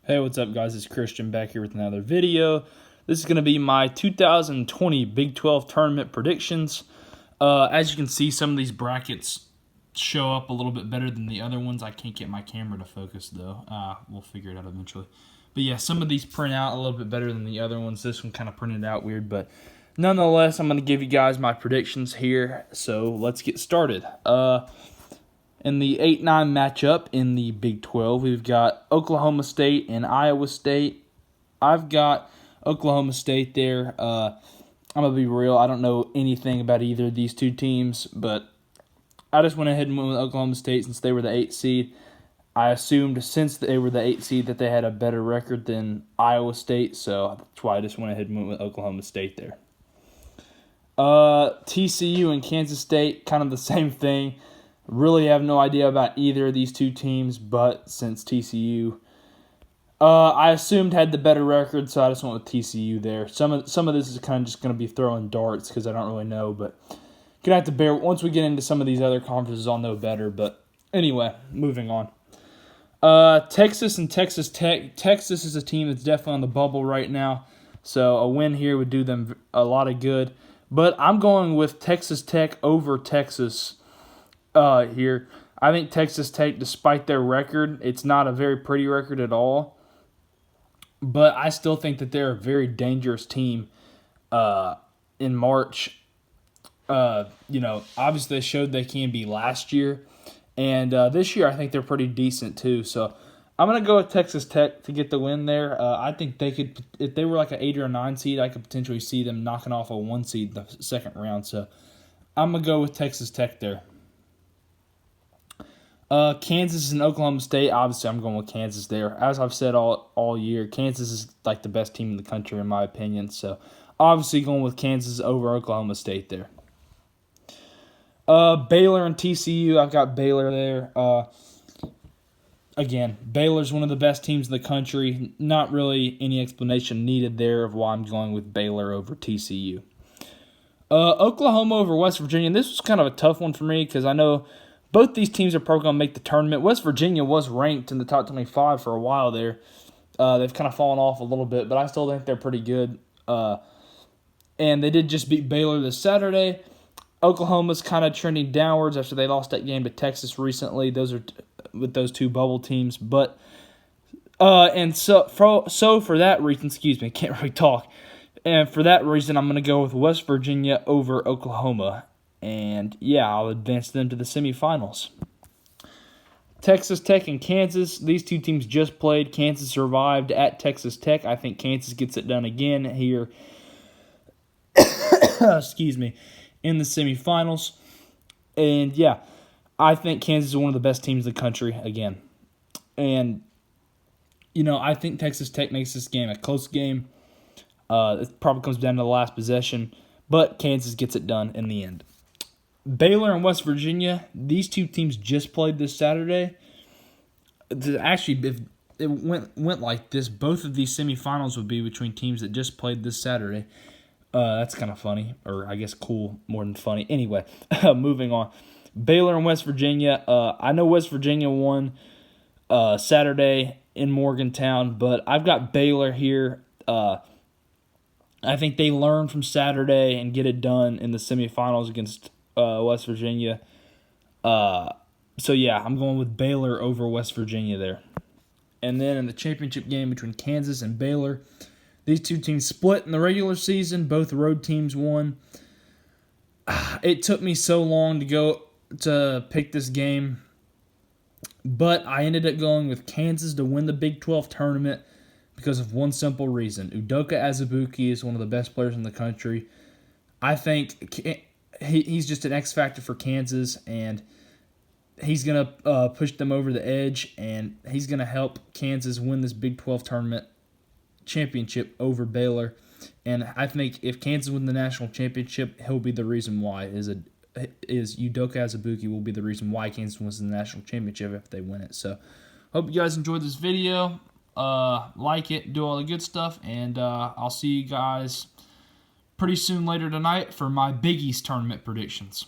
Hey, what's up, guys? It's Christian back here with another video. This is going to be my 2020 Big 12 tournament predictions. As you can see, some of these brackets show up a little bit better than the other ones. I can't get my camera to focus, though. We'll figure it out eventually. But yeah, some of these print out a little bit better than the other ones. This one kind of printed out weird, but nonetheless, I'm going to give you guys my predictions here. So let's get started. In the 8-9 matchup in the Big 12, we've got Oklahoma State and Iowa State. I've got Oklahoma State there. I'm going to be real. I don't know anything about either of these two teams, but I just went ahead and went with Oklahoma State since they were the 8th seed. I assumed since they were the 8th seed that they had a better record than Iowa State, so that's why I just went ahead and went with Oklahoma State there. TCU and Kansas State, kind of the same thing. Really have no idea about either of these two teams, but since TCU, I assumed had the better record, so I just went with TCU there. Some of this is kind of just going to be throwing darts because I don't really know, but gonna have to bear. Once we get into some of these other conferences, I'll know better. But anyway, moving on. Texas and Texas Tech. Texas is a team that's definitely on the bubble right now, so a win here would do them a lot of good. But I'm going with Texas Tech over Texas. Here. I think Texas Tech, despite their record, it's not a very pretty record at all. But I still think that they're a very dangerous team in March. Obviously they showed they can be last year. And this year I think they're pretty decent too. So I'm going to go with Texas Tech to get the win there. I think they could, if they were like an 8 or a 9 seed, I could potentially see them knocking off a 1 seed in the second round. So I'm going to go with Texas Tech there. Kansas and Oklahoma State. Obviously, I'm going with Kansas there. As I've said all year, Kansas is like the best team in the country in my opinion. So, obviously, going with Kansas over Oklahoma State there. Baylor and TCU. I've got Baylor there. Again, Baylor's one of the best teams in the country. Not really any explanation needed there of why I'm going with Baylor over TCU. Oklahoma over West Virginia. This was kind of a tough one for me because I know both these teams are probably going to make the tournament. West Virginia was ranked in the top 25 for a while there. They've kind of fallen off a little bit, but I still think they're pretty good. And they did just beat Baylor this Saturday. Oklahoma's kind of trending downwards after they lost that game to Texas recently. Those are with those two bubble teams. But so for that reason, can't really talk. And for that reason, I'm going to go with West Virginia over Oklahoma. And, yeah, I'll advance them to the semifinals. Texas Tech and Kansas. These two teams just played. Kansas survived at Texas Tech. I think Kansas gets it done again here in the semifinals. And, yeah, I think Kansas is one of the best teams in the country again. And, I think Texas Tech makes this game a close game. It probably comes down to the last possession. But Kansas gets it done in the end. Baylor and West Virginia, these two teams just played this Saturday. Actually, if it went like this, both of these semifinals would be between teams that just played this Saturday. That's kind of funny, or I guess cool more than funny. Anyway, moving on. Baylor and West Virginia. I know West Virginia won Saturday in Morgantown, but I've got Baylor here. I think they learn from Saturday and get it done in the semifinals against West Virginia. So, yeah, I'm going with Baylor over West Virginia there. And then in the championship game between Kansas and Baylor, these two teams split in the regular season. Both road teams won. It took me so long to pick this game, but I ended up going with Kansas to win the Big 12 tournament because of one simple reason. Udoka Azubuike is one of the best players in the country. I think he's just an X factor for Kansas, and he's going to push them over the edge, and he's going to help Kansas win this Big 12 tournament championship over Baylor. And I think if Kansas wins the national championship, he'll be the reason why. Is Udoka Azubuike will be the reason why Kansas wins the national championship if they win it. So, hope you guys enjoyed this video. Like it, do all the good stuff, and I'll see you guys pretty soon later tonight for my Big East tournament predictions.